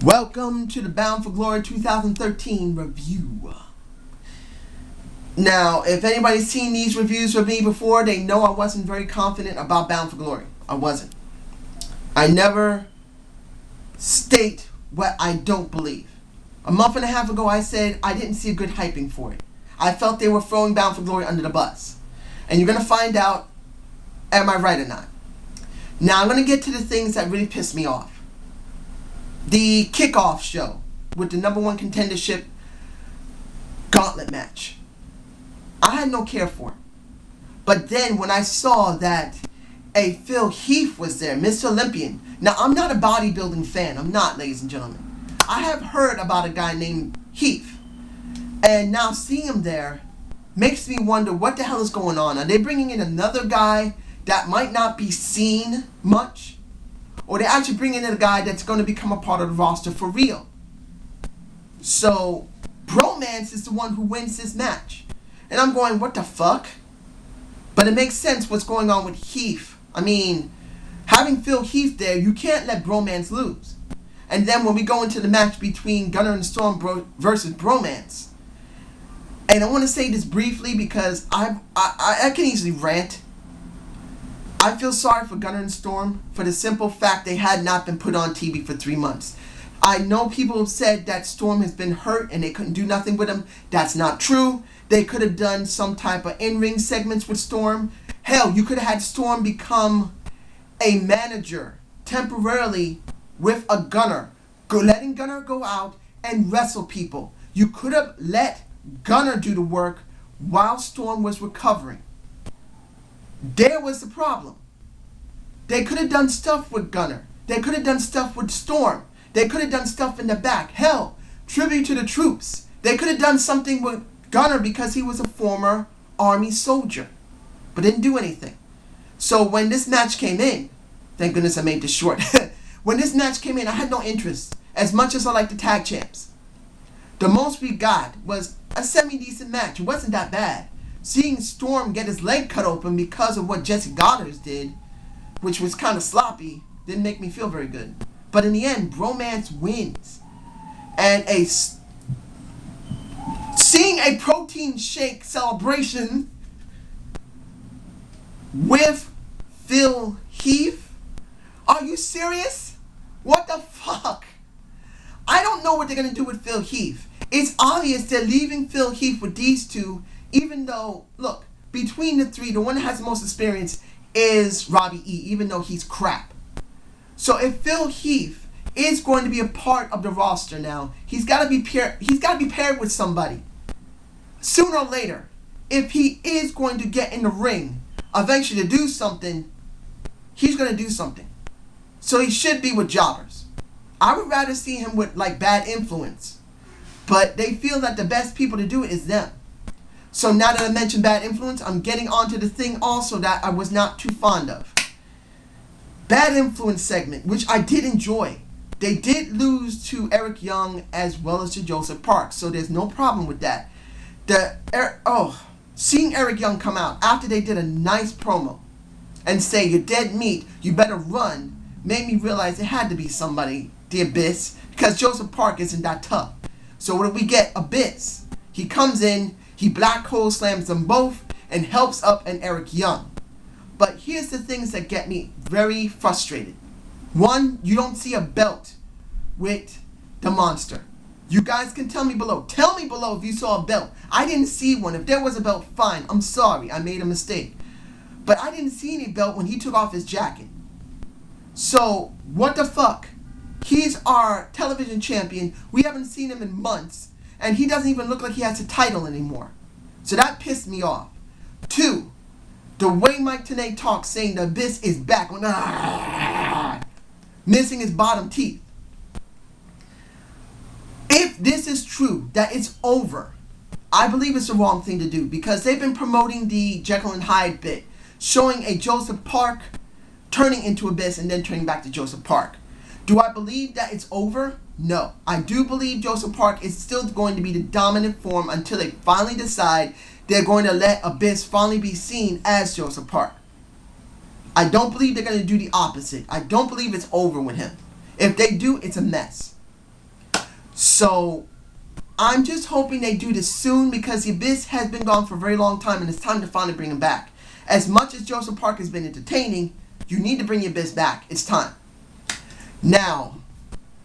Welcome to the Bound for Glory 2013 review. Now, if anybody's seen these reviews with me before, they know I wasn't very confident about Bound for Glory. I wasn't. I never state what I don't believe. A month and a half ago, I said I didn't see a good hyping for it. I felt they were throwing Bound for Glory under the bus. And you're going to find out, am I right or not? Now, I'm going to get to the things that really pissed me off. The kickoff show with the #1 contendership gauntlet match. I had no care for it. But then when I saw that a Phil Heath was there, Mr. Olympian. Now, I'm not a bodybuilding fan. I'm not, ladies and gentlemen. I have heard about a guy named Heath. And now seeing him there makes me wonder what the hell is going on. Are they bringing in another guy that might not be seen much? Or they actually bring in a guy that's going to become a part of the roster for real. So, Bromance is the one who wins this match. And I'm going, what the fuck? But it makes sense what's going on with Heath. I mean, having Phil Heath there, you can't let Bromance lose. And then when we go into the match between Gunner and Storm versus Bromance. And I want to say this briefly because I can easily rant. I feel sorry for Gunner and Storm for the simple fact they had not been put on TV for 3 months. I know people have said that Storm has been hurt and they couldn't do nothing with him. That's not true. They could have done some type of in-ring segments with Storm. Hell, you could have had Storm become a manager temporarily with a Gunner. Letting Gunner go out and wrestle people. You could have let Gunner do the work while Storm was recovering. There was the problem. They could have done stuff with Gunner. They could have done stuff with Storm. They could have done stuff in the back. Hell, tribute to the troops. They could have done something with Gunner because he was a former Army soldier. But didn't do anything. So when this match came in, thank goodness I made this short. When this match came in, I had no interest. As much as I like the tag champs. The most we got was a semi-decent match. It wasn't that bad. Seeing Storm get his leg cut open because of what Jesse Goddard did, which was kind of sloppy, didn't make me feel very good. But in the end, Bromance wins. And seeing a protein shake celebration with Phil Heath? Are you serious? What the fuck? I don't know what they're going to do with Phil Heath. It's obvious they're leaving Phil Heath with these two. Even though, look, between the three, the one that has the most experience is Robbie E, even though he's crap. So if Phil Heath is going to be a part of the roster now, he's got to be paired with somebody. Sooner or later, if he is going to get in the ring, eventually to do something, he's going to do something. So he should be with jobbers. I would rather see him with, like, Bad Influence. But they feel that the best people to do it is them. So now that I mentioned Bad Influence, I'm getting onto the thing also that I was not too fond of. Bad Influence segment, which I did enjoy. They did lose to Eric Young as well as to Joseph Parks, so there's no problem with that. Seeing Eric Young come out after they did a nice promo and say, "You're dead meat, you better run," made me realize it had to be somebody, the Abyss, because Joseph Park isn't that tough. So what do we get? Abyss. He comes in, he black hole slams them both and helps up an Eric Young. But here's the things that get me very frustrated. One, you don't see a belt with the monster. You guys can tell me below. Tell me below if you saw a belt. I didn't see one. If there was a belt, fine. I'm sorry. I made a mistake. But I didn't see any belt when he took off his jacket. So, what the fuck? He's our television champion. We haven't seen him in months. And he doesn't even look like he has a title anymore. So that pissed me off. Two, the way Mike Tenay talks saying the Abyss is back. Missing his bottom teeth. If this is true, that it's over, I believe it's the wrong thing to do. Because they've been promoting the Jekyll and Hyde bit. Showing a Joseph Park turning into Abyss and then turning back to Joseph Park. Do I believe that it's over? No. I do believe Joseph Park is still going to be the dominant form until they finally decide they're going to let Abyss finally be seen as Joseph Park. I don't believe they're going to do the opposite. I don't believe it's over with him. If they do, it's a mess. So I'm just hoping they do this soon, because the Abyss has been gone for a very long time and it's time to finally bring him back. As much as Joseph Park has been entertaining, you need to bring the Abyss back. It's time. Now,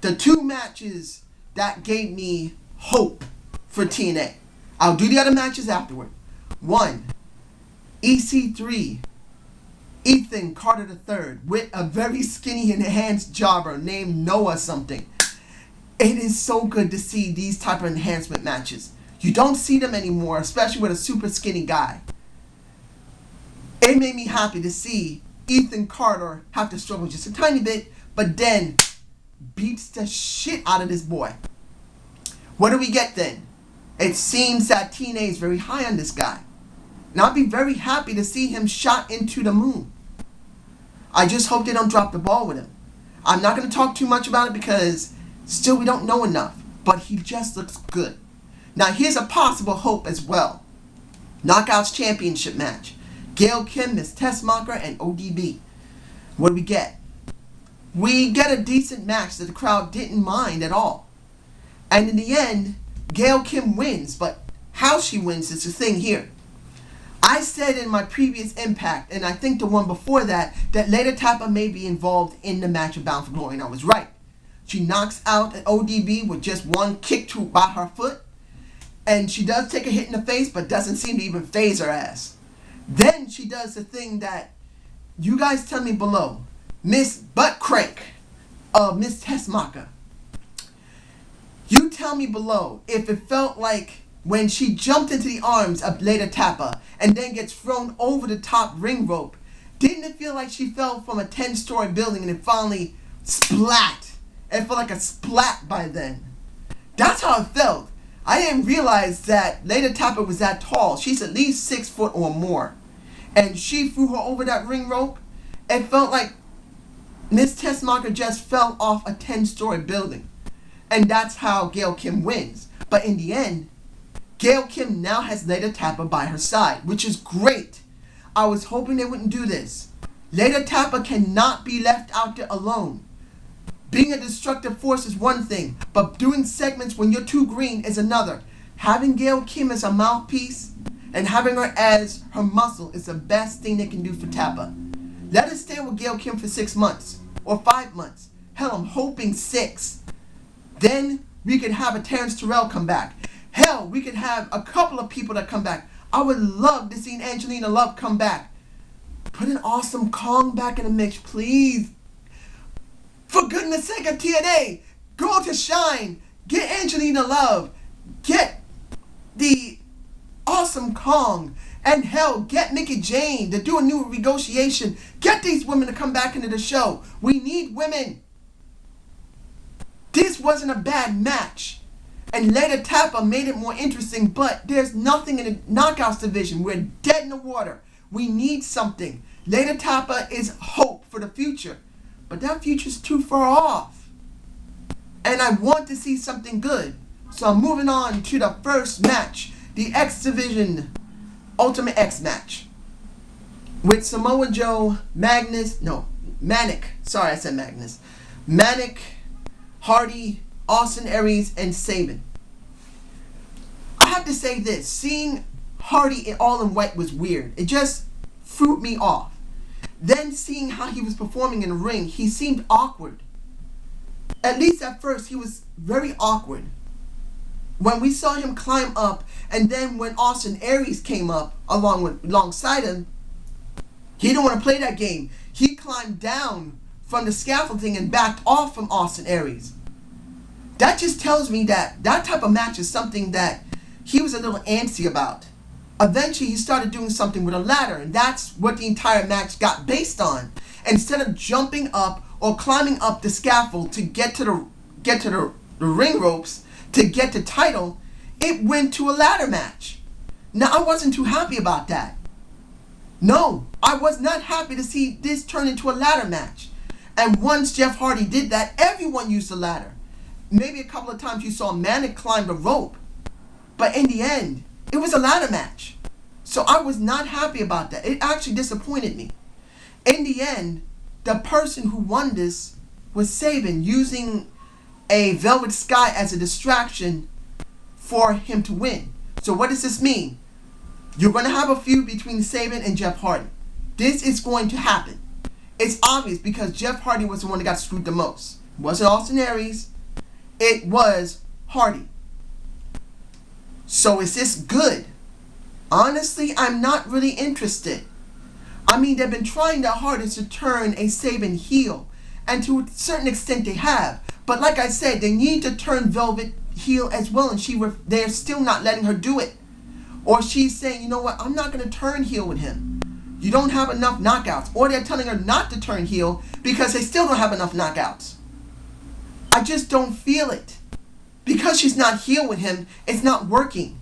the two matches that gave me hope for TNA. I'll do the other matches afterward. 1. EC3. Ethan Carter III with a very skinny enhanced jobber named Noah something. It is so good to see these type of enhancement matches. You don't see them anymore, especially with a super skinny guy. It made me happy to see Ethan Carter have to struggle just a tiny bit, but then beats the shit out of this boy. What do we get then? It seems that TNA is very high on this guy. And I'll be very happy to see him shot into the moon. I just hope they don't drop the ball with him. I'm not going to talk too much about it because still we don't know enough. But he just looks good. Now here's a possible hope as well. Knockouts Championship match. Gail Kim, Miss Tessmacher, and ODB. What do we get? We get a decent match that the crowd didn't mind at all. And in the end, Gail Kim wins. But how she wins is the thing here. I said in my previous Impact, and I think the one before that, that Lady Tappa may be involved in the match of Bound for Glory, and I was right. She knocks out an ODB with just one kick to by her foot, and she does take a hit in the face, but doesn't seem to even phase her ass. Then she does the thing that you guys tell me below, Miss Butt Crank of Miss Tessmacher. You tell me below if it felt like when she jumped into the arms of Lady Tappa and then gets thrown over the top ring rope, didn't it feel like she fell from a 10-story building and it finally splat? It felt like a splat by then. That's how it felt. I didn't realize that Lady Tappa was that tall. She's at least 6 foot or more. And she threw her over that ring rope. It felt like Miss Tessmacher just fell off a 10-story building. And that's how Gail Kim wins. But in the end, Gail Kim now has Lady Tappa by her side, which is great. I was hoping they wouldn't do this. Lady Tappa cannot be left out there alone. Being a destructive force is one thing, but doing segments when you're too green is another. Having Gail Kim as a mouthpiece and having her as her muscle is the best thing they can do for Tappa. Let us stay with Gail Kim for 6 months or 5 months. Hell, I'm hoping 6. Then we could have a Terrence Terrell come back. Hell, we could have a couple of people that come back. I would love to see Angelina Love come back. Put an Awesome Kong back in the mix, please. For goodness sake of TNA, go to shine. Get Angelina Love. Get the Awesome Kong. And hell, get Mickey Jane to do a new negotiation. Get these women to come back into the show. We need women. This wasn't a bad match. And Lady Tappa made it more interesting, but there's nothing in the Knockouts division. We're dead in the water. We need something. Lady Tappa is hope for the future. But that future's too far off. And I want to see something good. So I'm moving on to the first match. The X Division Ultimate X match. With Samoa Joe, Manic. Sorry, I said Magnus. Manic, Hardy, Austin Aries, and Sabin. I have to say this. Seeing Hardy all in white was weird. It just threw me off. Then seeing how he was performing in the ring, he seemed awkward. At least at first, he was very awkward. When we saw him climb up, and then when Austin Aries came up alongside him, he didn't want to play that game. He climbed down from the scaffolding and backed off from Austin Aries. That just tells me that that type of match is something that he was a little antsy about. Eventually, he started doing something with a ladder, and that's what the entire match got based on. Instead of jumping up or climbing up the scaffold to get to the ring ropes to get the title, it went to a ladder match. Now, I wasn't too happy about that. No, I was not happy to see this turn into a ladder match. And once Jeff Hardy did that, everyone used the ladder. maybe a couple of times you saw Manic climb the rope. But in the end, it was a ladder match. So I was not happy about that. It actually disappointed me. In the end, the person who won this was Zane, using a Velvet Sky as a distraction for him to win. So what does this mean? You're going to have a feud between Zane and Jeff Hardy. This is going to happen. It's obvious because Jeff Hardy was the one that got screwed the most. It wasn't Austin Aries. It was Hardy. So is this good? Honestly, I'm not really interested. I mean, they've been trying their hardest to turn a Zane heel. And to a certain extent they have. But like I said, they need to turn Velvet heel as well. And they're still not letting her do it. Or she's saying, you know what, I'm not going to turn heel with him. You don't have enough knockouts. Or they're telling her not to turn heel because they still don't have enough knockouts. I just don't feel it. Because she's not heel with him, it's not working.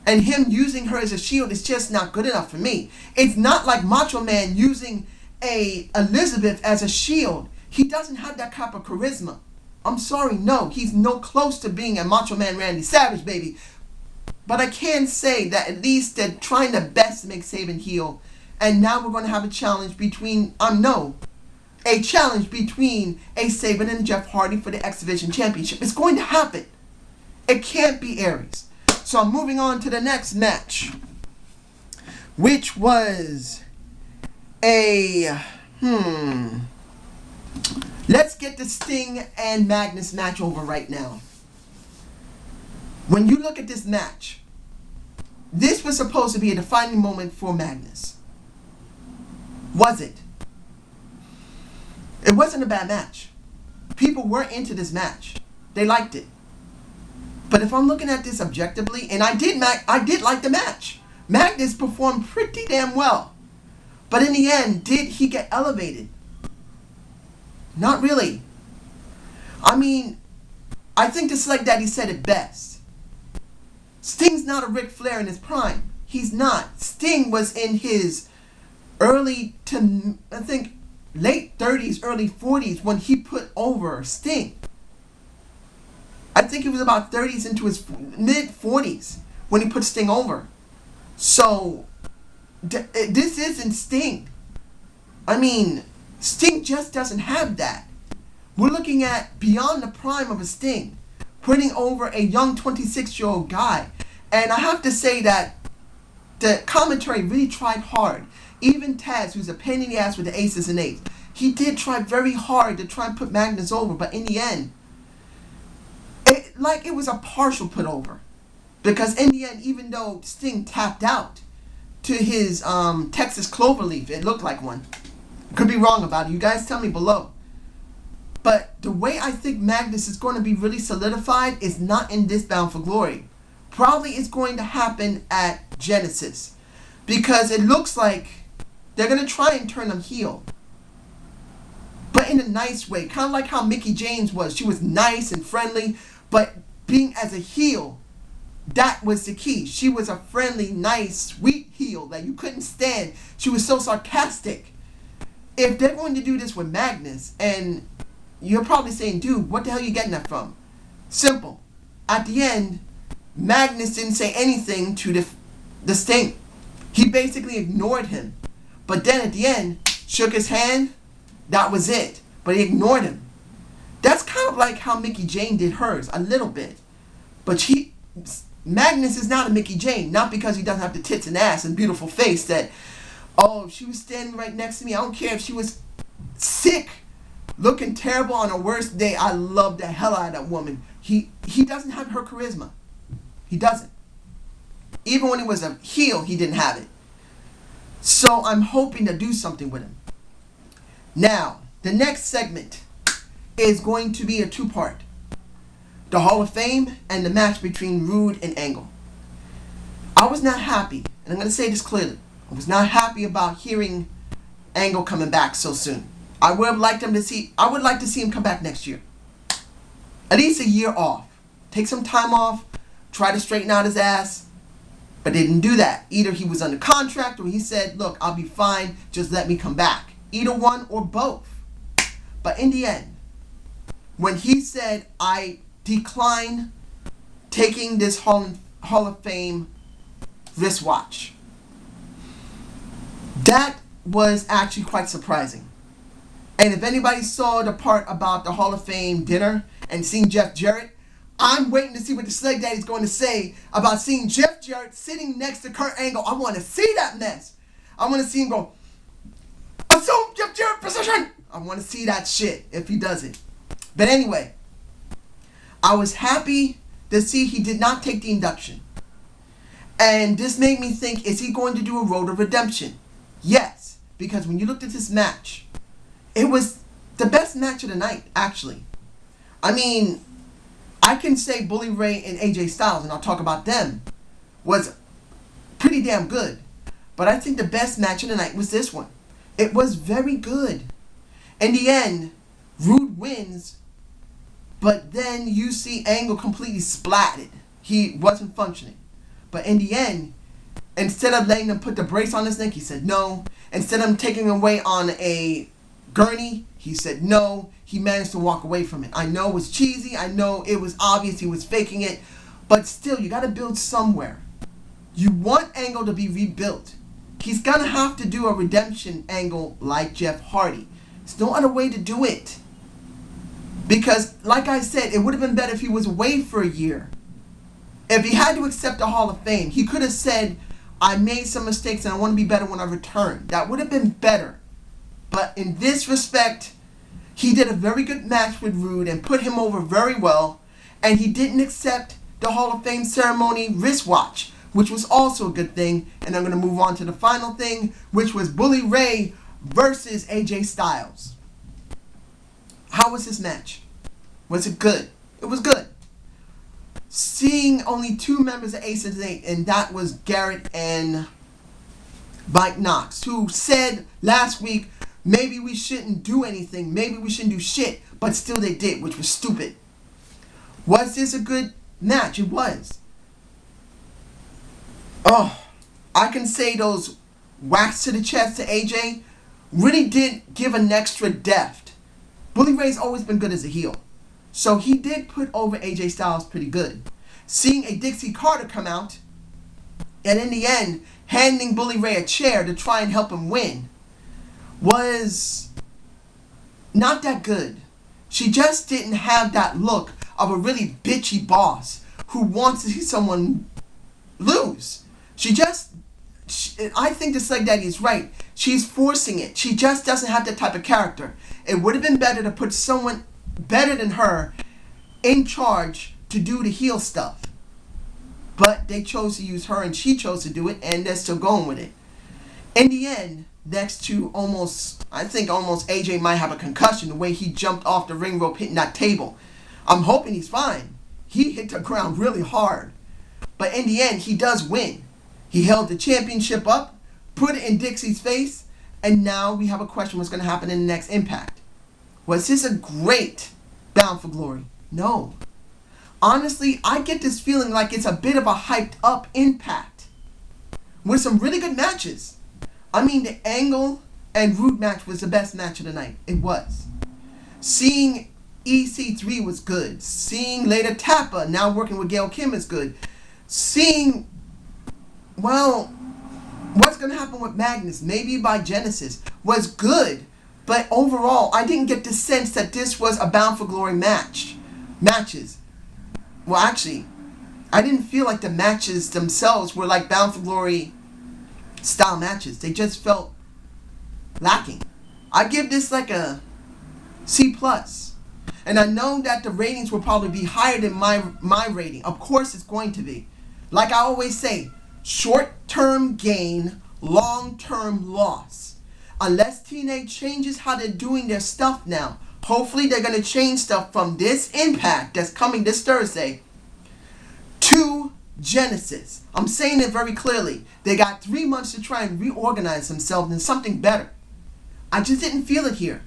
And him using her as a shield is just not good enough for me. It's not like Macho Man using a Elizabeth as a shield. He doesn't have that type of charisma. I'm sorry, no. He's no close to being a Macho Man Randy Savage, baby. But I can say that at least they're trying their best to make Zane heel. And now we're going to have a challenge between, a challenge between a Zane and Jeff Hardy for the X Division Championship. It's going to happen. It can't be Aries. So I'm moving on to the next match, which was let's get the Sting and Magnus match over right now. When you look at this match, this was supposed to be a defining moment for Magnus. Was it? It wasn't a bad match. People were into this match. They liked it. But if I'm looking at this objectively, and I did like the match. Magnus performed pretty damn well. But in the end, did he get elevated? Not really. I mean, I think the Select Daddy said it best. Sting's not a Ric Flair in his prime. He's not. Sting was in his early to, I think, late 30s, early 40s when he put over Sting. I think he was about 30s into his mid 40s when he put Sting over. So, this isn't Sting. I mean, Sting just doesn't have that. We're looking at beyond the prime of a Sting, putting over a young 26-year-old guy. And I have to say that the commentary really tried hard. Even Taz, who's a pain in the ass with the aces and eights, he did try very hard to try and put Magnus over. But in the end, it was a partial put over. Because in the end, even though Sting tapped out to his Texas Cloverleaf, it looked like one. Could be wrong about it. You guys tell me below. But the way I think Magnus is going to be really solidified is not in this Bound for Glory. Probably it's going to happen at Genesis. Because it looks like they're going to try and turn him heel. But in a nice way. Kind of like how Mickie James was. She was nice and friendly. But being as a heel, that was the key. She was a friendly, nice, sweet heel that you couldn't stand. She was so sarcastic. If they're going to do this with Magnus, and you're probably saying, dude, what the hell are you getting that from? Simple. At the end, Magnus didn't say anything to the Sting. He basically ignored him. But then at the end, shook his hand. That was it. But he ignored him. That's kind of like how Mickie Jane did hers, a little bit. But Magnus is not a Mickie Jane. Not because he doesn't have the tits and ass and beautiful face that, oh, if she was standing right next to me, I don't care if she was sick, looking terrible on her worst day, I love the hell out of that woman. He doesn't have her charisma. He doesn't. Even when he was a heel, he didn't have it. So I'm hoping to do something with him. Now, the next segment is going to be a two-part. The Hall of Fame and the match between Rude and Angle. I was not happy, and I'm going to say this clearly. I was not happy about hearing Angle coming back so soon. I would have liked him to see, I would like to see him come back next year. At least a year off. Take some time off, try to straighten out his ass, but they didn't do that. Either he was under contract or he said, look, I'll be fine, just let me come back. Either one or both. But in the end, when he said, I decline taking this Hall of Fame wristwatch. That was actually quite surprising. And if anybody saw the part about the Hall of Fame dinner and seeing Jeff Jarrett, I'm waiting to see what the Slug Daddy's going to say about seeing Jeff Jarrett sitting next to Kurt Angle. I want to see that mess. I want to see him go, assume Jeff Jarrett position. I want to see that shit if he does it. But anyway, I was happy to see he did not take the induction. And this made me think, is he going to do a road of redemption? Yes, because when you looked at this match, it was the best match of the night, actually. I mean, I can say Bully Ray and AJ Styles, and I'll talk about them, was pretty damn good. But I think the best match of the night was this one. It was very good. In the end, Rude wins, but then you see Angle completely splatted. He wasn't functioning. But in the end, instead of letting them put the brace on his neck, he said no. Instead of taking him away on a gurney, he said no. He managed to walk away from it. I know it was cheesy. I know it was obvious he was faking it. But still, you got to build somewhere. You want Angle to be rebuilt. He's going to have to do a redemption angle like Jeff Hardy. There's no other way to do it. Because, like I said, it would have been better if he was away for a year. If he had to accept the Hall of Fame, he could have said, I made some mistakes and I want to be better when I return. That would have been better. But in this respect, he did a very good match with Rude and put him over very well. And he didn't accept the Hall of Fame ceremony wristwatch, which was also a good thing. And I'm going to move on to the final thing, which was Bully Ray versus AJ Styles. How was this match? Was it good? It was good. Seeing only two members of Ace of Zane, and that was Garrett and Mike Knox, who said last week, maybe we shouldn't do anything, maybe we shouldn't do shit, but still they did, which was stupid. Was this a good match? It was. Oh, I can say those whacks to the chest to AJ really did give an extra depth. Bully Ray's always been good as a heel. So he did put over AJ Styles pretty good. Seeing a Dixie Carter come out, and in the end, handing Bully Ray a chair to try and help him win, was not that good. She just didn't have that look of a really bitchy boss who wants to see someone lose. I think the Slug Daddy is right. She's forcing it. She just doesn't have that type of character. It would have been better to put someone better than her in charge to do the heel stuff. But they chose to use her and she chose to do it, and they're still going with it. In the end, next to I think almost AJ might have a concussion the way he jumped off the ring rope hitting that table. I'm hoping he's fine. He hit the ground really hard. But in the end, he does win. He held the championship up, put it in Dixie's face, and now we have a question what's going to happen in the next Impact. Was this a great Bound for Glory? No. Honestly, I get this feeling like it's a bit of a hyped up Impact with some really good matches. I mean, the Angle and Rude match was the best match of the night. It was. Seeing EC3 was good. Seeing later Tappa now working with Gail Kim is good. Seeing, well, what's going to happen with Magnus, maybe by Genesis, was good. But overall, I didn't get the sense that this was a Bound for Glory matches. Well, actually, I didn't feel like the matches themselves were like Bound for Glory style matches. They just felt lacking. I give this like a C+. And I know that the ratings will probably be higher than my rating. Of course it's going to be. Like I always say, short-term gain, long-term loss. Unless TNA changes how they're doing their stuff now. Hopefully they're going to change stuff from this Impact that's coming this Thursday to Genesis. I'm saying it very clearly. They got 3 months to try and reorganize themselves into something better. I just didn't feel it here.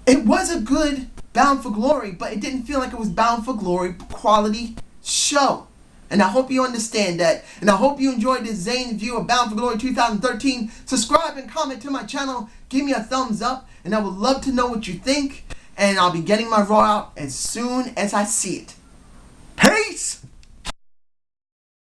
It was a good Bound for Glory, but it didn't feel like it was Bound for Glory quality show. And I hope you understand that. And I hope you enjoyed this Zane review of Bound for Glory 2013. Subscribe and comment to my channel. Give me a thumbs up. And I would love to know what you think. and I'll be getting my Raw out as soon as I see it. Peace!